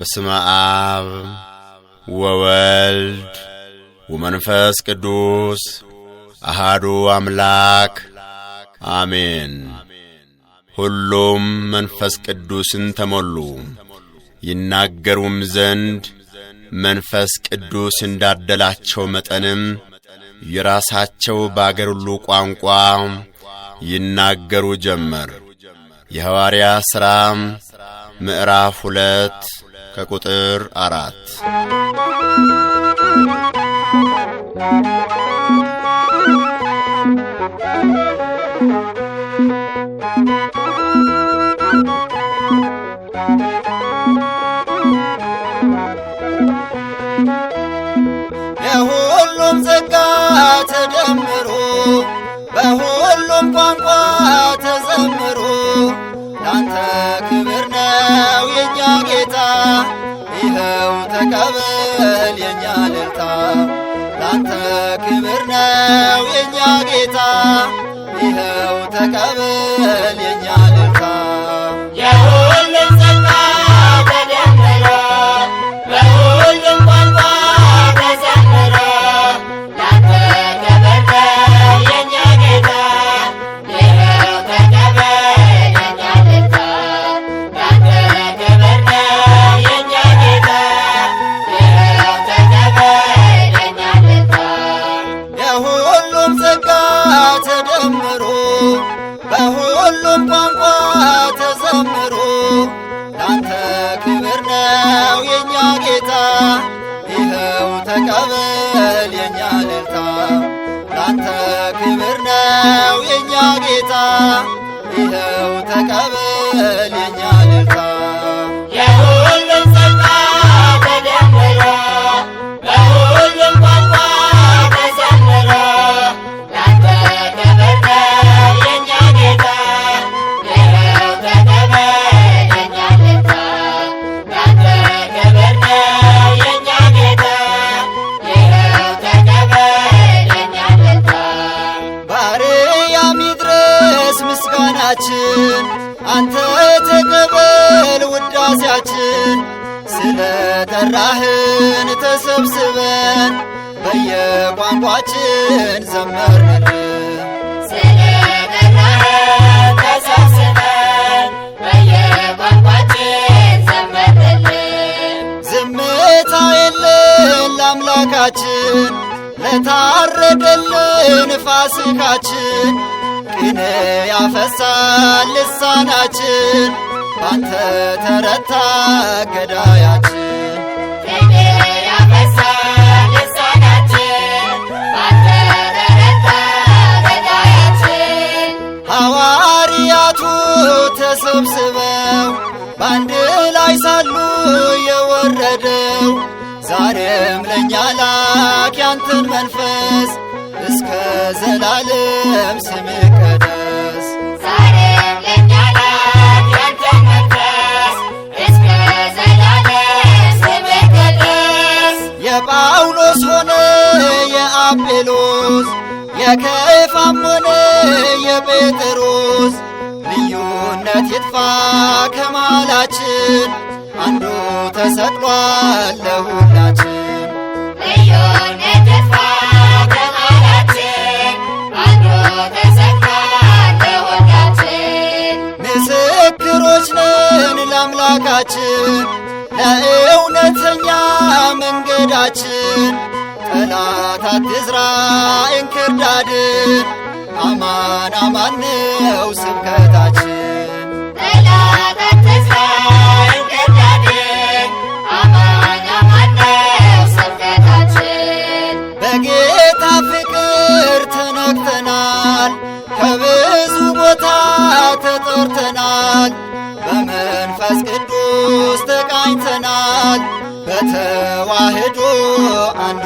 በስመ አብ ወወልድ ወመንፈስ ቅዱስ አሐዱ አምላክ አሜን። ሁሉም መንፈስ ቅዱስን ተሞሉ ይናገሩም ዘንድ መንፈስ ቅዱስ እንዳደላቸው መጠንም የራሳቸው በአገር ሁሉ ቋንቋ ይናገሩ ጀመር። የሐዋርያት ሥራ ምዕራፍ 2 ከቁጥር 4። የሁሉም ጸጋ ተደምሮ በሁሉም ቋንቋ ተዘምሮ ላንተ ክብር ነው የኛ ጌታ፣ ይኸው ተቀበል የኛ እልልታ። ላንተ ክብር ነው የኛ ጌታ፣ ይኸው ተቀበል የኛ እልልታ። የሁሉም ጸጋ ተደምሮ በሁሉም ቋንቋ ተዘምሮ ላንተ ክብር ነው የኛ ጌታ፣ ይኸው ተቀበል የኛ እልልታ። ላንተ ክብር ነው የኛ ጌታ፣ ይኸው ተቀበል የኛ እልልታ። የሁሉም ጸጋ ተደምሮ በሁሉም ቋንቋ ተዘምሮ ላንተ ክብር ነው የኛ ጌታ፣ ይኸው ተቀበል የኛ እልልታ። ላንተ ክብር ነው የኛ ጌታ፣ ይኸው ተቀበል የኛ እልልታ። የሁሉም ጸጋ ተደምሮ በሁሉም ቋንቋ ተዘምሮ ላንተ ክብር ነው የኛ ጌታ፣ ይኸው ተቀበል የኛ እልልታ። ላንተ ክብር ነው የኛ ጌታ፣ ይኸው ተቀበል የኛ እልልታ። በአርያም ይድረስ ምስጋናችን፣ አንተ ተቀበል ውዳሴያችን። ስለ ጠራህን ተሰብስበን በየቋንቋችን ዘመርንልን። ስለ ጠራኸን ተሰብስበን በየቋንቋችን ዘመርንልን። ዝምታ የለን ለአምላካችን፣ ለታረደልን ፋሲካችን። ቅኔ ያፈሳል ልሳናችን፣ ባንተ ተረታ ገዳያችን። ቅኔ ያፈሳል ልሳናችን፣ ባንተ ተረታ ገዳያችን። ሐዋርያቱ ተሰብስበው በአንድ ላይ ሳሉ የወረደው ዛሬም ለእኛ ላክ ያንተን መንፈስ፣ እስከ ዘላለም ስምህ ይቀደስ። ዛሬም ለእኛ ላክ ያንተን መንፈስ፣ እስከ ዘላለም ስምህ ይቀደስ። የጳውሎስ ሆነ የአጴሎስ፣ የኬፋም ሆነ የጴጥሮስ፣ ልዩነት ይጥፋ ከመሃላችን፣ አንዱ ተሰቅሏል ለሁላችን። ልዩነት ይጥፋ ከመሃላችን፣ አንዱ ተሰቅሏል ለሁላችን። ምስክሮች ነን ለአምላካችን፣ ለእውነተኛ መንገዳችን። ጠላት አትዝራ እንክርዳድን፣ አማን አማን ነው ስብከታችን። ጠላት አትዝራ እንክርዳድን፣ አማን አማን ነው ስብከታችን። በጌታ ፍቅር ተነክተናል፣ ከብዙ ቦታ ተጠርተናል። በመንፈስ ቅዱስ ተቃኝተናል፣ በተዋህዶ አንዱ